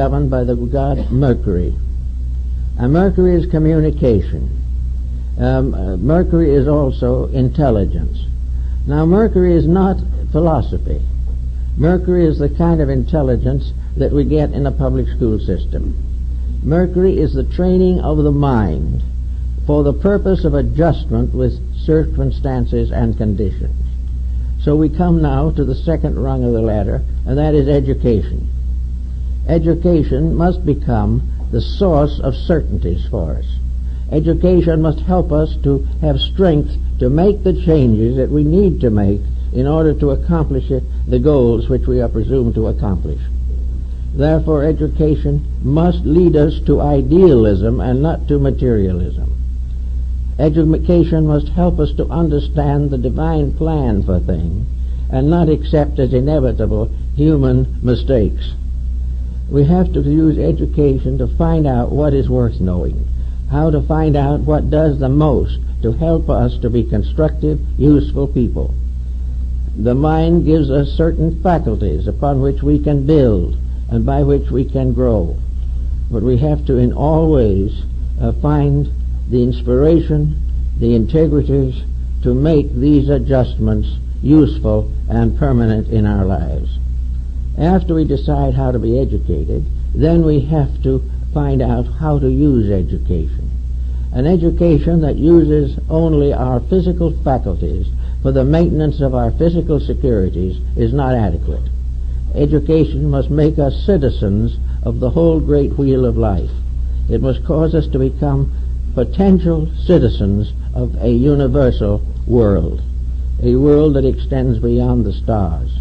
governed by the god Mercury. And Mercury is communication. Mercury is also intelligence. Now, Mercury is not philosophy. Mercury is the kind of intelligence that we get in a public school system. Mercury is the training of the mind for the purpose of adjustment with circumstances and conditions. So we come now to the second rung of the ladder, and that is education. Education must become the source of certainties for us. Education must help us to have strength to make the changes that we need to make in order to accomplish the goals which we are presumed to accomplish. Therefore, education must lead us to idealism and not to materialism. Education must help us to understand the divine plan for things and not accept as inevitable human mistakes. We have to use education to find out what is worth knowing, how to find out what does the most to help us to be constructive, useful people. The mind gives us certain faculties upon which we can build and by which we can grow. But we have to in all ways find the inspiration, the integrities to make these adjustments useful and permanent in our lives. After we decide how to be educated, then we have to find out how to use education. An education that uses only our physical faculties for the maintenance of our physical securities is not adequate. Education must make us citizens of the whole great wheel of life. It must cause us to become potential citizens of a universal world, a world that extends beyond the stars.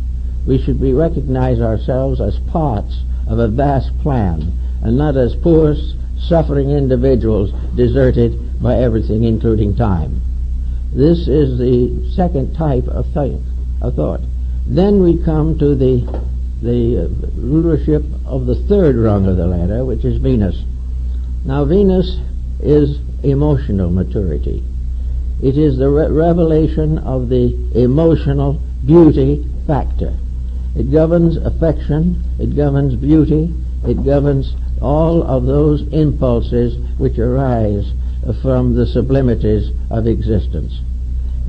We should recognize ourselves as parts of a vast plan and not as poor, suffering individuals deserted by everything, including time. This is the second type of thought. Then we come to the rulership of the third rung of the ladder, which is Venus. Now, Venus is emotional maturity. It is the revelation of the emotional beauty factor. It governs affection, it governs beauty, it governs all of those impulses which arise from the sublimities of existence.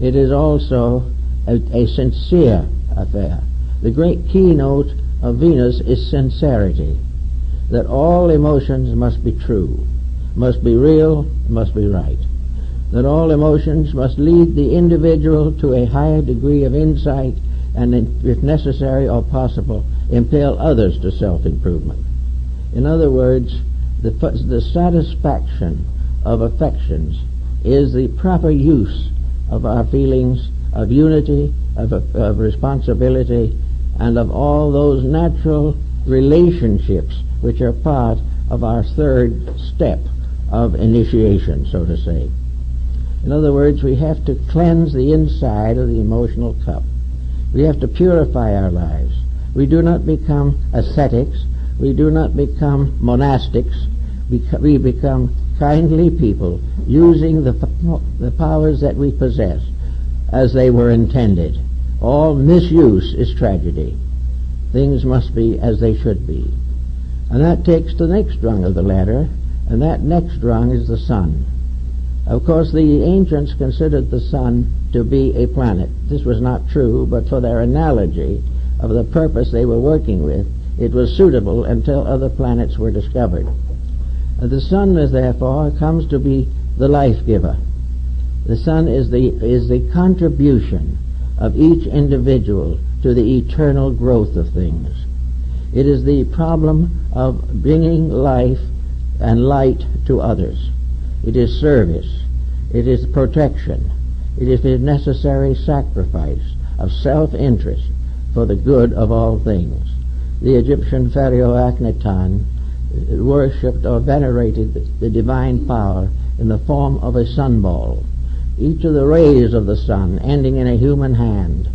It is also a sincere affair. The great keynote of Venus is sincerity, that all emotions must be true, must be real, must be right, that all emotions must lead the individual to a higher degree of insight and, if necessary or possible, impel others to self-improvement. In other words, the satisfaction of affections is the proper use of our feelings of unity, of responsibility, and of all those natural relationships which are part of our third step of initiation, so to say. In other words, we have to cleanse the inside of the emotional cup. We have to purify our lives. We do not become ascetics. We do not become monastics. We become kindly people, using the powers that we possess as they were intended. All misuse is tragedy. Things must be as they should be. And that takes the next rung of the ladder, and that next rung is the sun. Of course, the ancients considered the sun to be a planet. This was not true, but for their analogy of the purpose they were working with, it was suitable until other planets were discovered. The sun, therefore, comes to be the life giver. The sun is the contribution of each individual to the eternal growth of things. It is the problem of bringing life and light to others. It is service. It is protection. It is the necessary sacrifice of self-interest for the good of all things. The Egyptian pharaoh Akhenaten worshipped or venerated the divine power in the form of a sunball. Each of the rays of the sun ending in a human hand,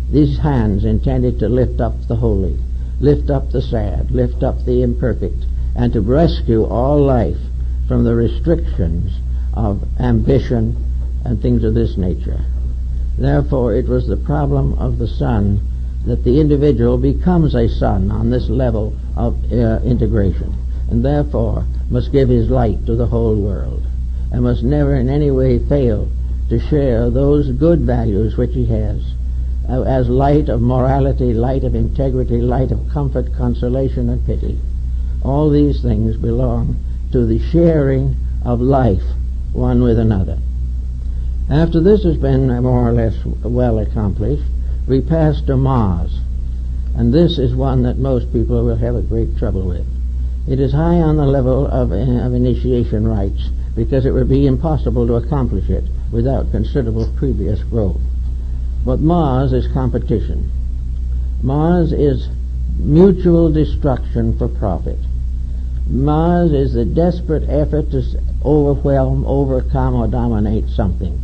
these hands intended to lift up the holy, lift up the sad, lift up the imperfect, and to rescue all life from the restrictions of ambition and things of this nature. Therefore, it was the problem of the sun that the individual becomes a son on this level of integration, and therefore must give his light to the whole world, and must never in any way fail to share those good values which he has, as light of morality, light of integrity, light of comfort, consolation, and pity. All these things belong to the sharing of life one with another. After this has been more or less well accomplished, we pass to Mars, and this is one that most people will have a great trouble with. It is high on the level of initiation rites, because it would be impossible to accomplish it without considerable previous growth. But Mars is competition. Mars is mutual destruction for profit. Mars is the desperate effort to overwhelm, overcome, or dominate something.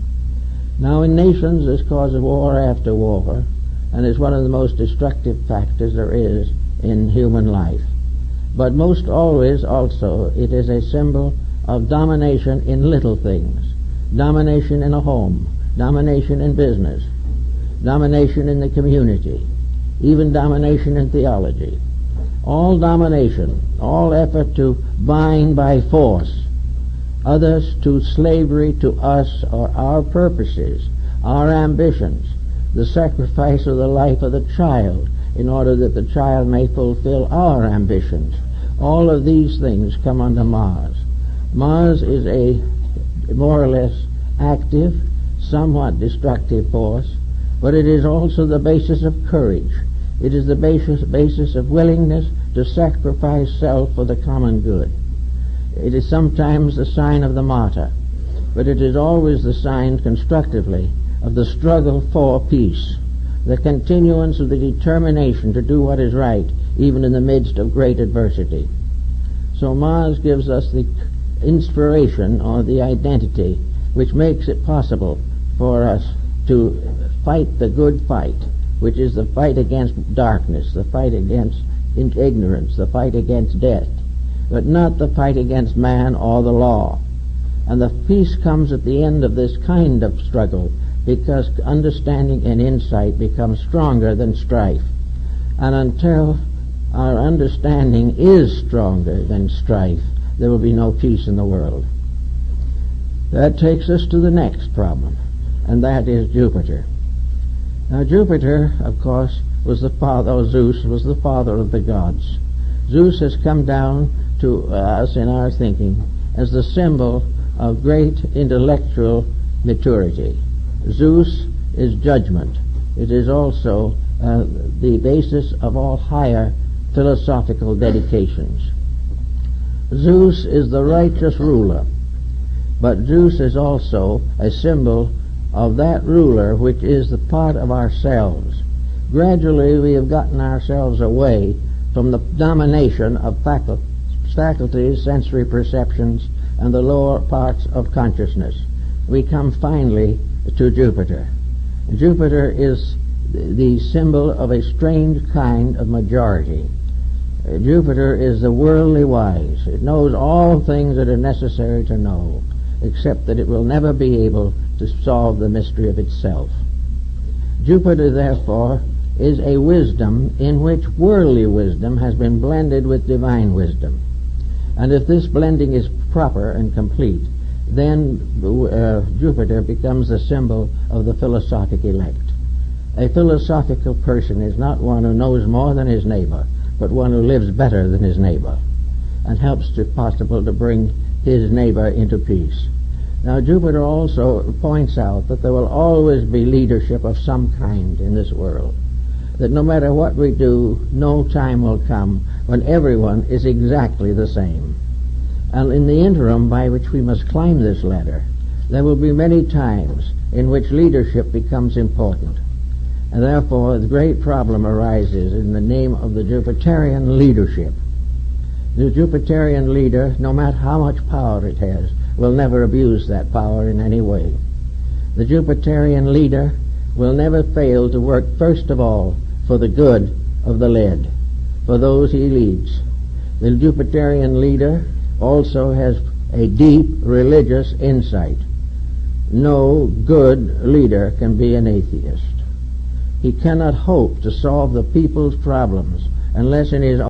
Now in nations this causes war after war, and is one of the most destructive factors there is in human life. But most always also it is a symbol of domination in little things. Domination in a home, domination in business, domination in the community, even domination in theology. All domination, all effort to bind by force others to slavery to us or our purposes, our ambitions, the sacrifice of the life of the child in order that the child may fulfill our ambitions. All of these things come under Mars. Mars is a more or less active, somewhat destructive force, but it is also the basis of courage. It is the basis of willingness to sacrifice self for the common good. It is sometimes the sign of the martyr, but it is always the sign constructively of the struggle for peace, the continuance of the determination to do what is right, even in the midst of great adversity. So Mars gives us the inspiration or the identity which makes it possible for us to fight the good fight, which is the fight against darkness, the fight against ignorance, the fight against death, but not the fight against man or the law. And the peace comes at the end of this kind of struggle, because understanding and insight becomes stronger than strife. And until our understanding is stronger than strife, there will be no peace in the world. That takes us to the next problem, and that is Jupiter. Now Jupiter, of course, was the father, or Zeus was the father of the gods. Zeus has come down to us in our thinking as the symbol of great intellectual maturity. Zeus is judgment. It is also the basis of all higher philosophical dedications. Zeus is the righteous ruler, but Zeus is also a symbol of that ruler which is the part of ourselves. Gradually we have gotten ourselves away from the domination of faculties, sensory perceptions, and the lower parts of consciousness. We come finally to Jupiter. Jupiter is the symbol of a strange kind of majority. Jupiter is the worldly wise. It knows all things that are necessary to know, except that it will never be able to solve the mystery of itself. Jupiter, therefore, is a wisdom in which worldly wisdom has been blended with divine wisdom. And if this blending is proper and complete, then Jupiter becomes the symbol of the philosophic elect. A philosophical person is not one who knows more than his neighbor, but one who lives better than his neighbor, and helps, if possible, to bring his neighbor into peace. Now Jupiter also points out that there will always be leadership of some kind in this world, that no matter what we do, no time will come when everyone is exactly the same. And in the interim by which we must climb this ladder, there will be many times in which leadership becomes important. And therefore the great problem arises in the name of the Jupiterian leadership. The Jupiterian leader, no matter how much power it has, will never abuse that power in any way. The Jupiterian leader will never fail to work first of all for the good of the led, for those he leads. The Jupiterian leader also has a deep religious insight. No good leader can be an atheist. he cannot hope to solve the people's problems unless in his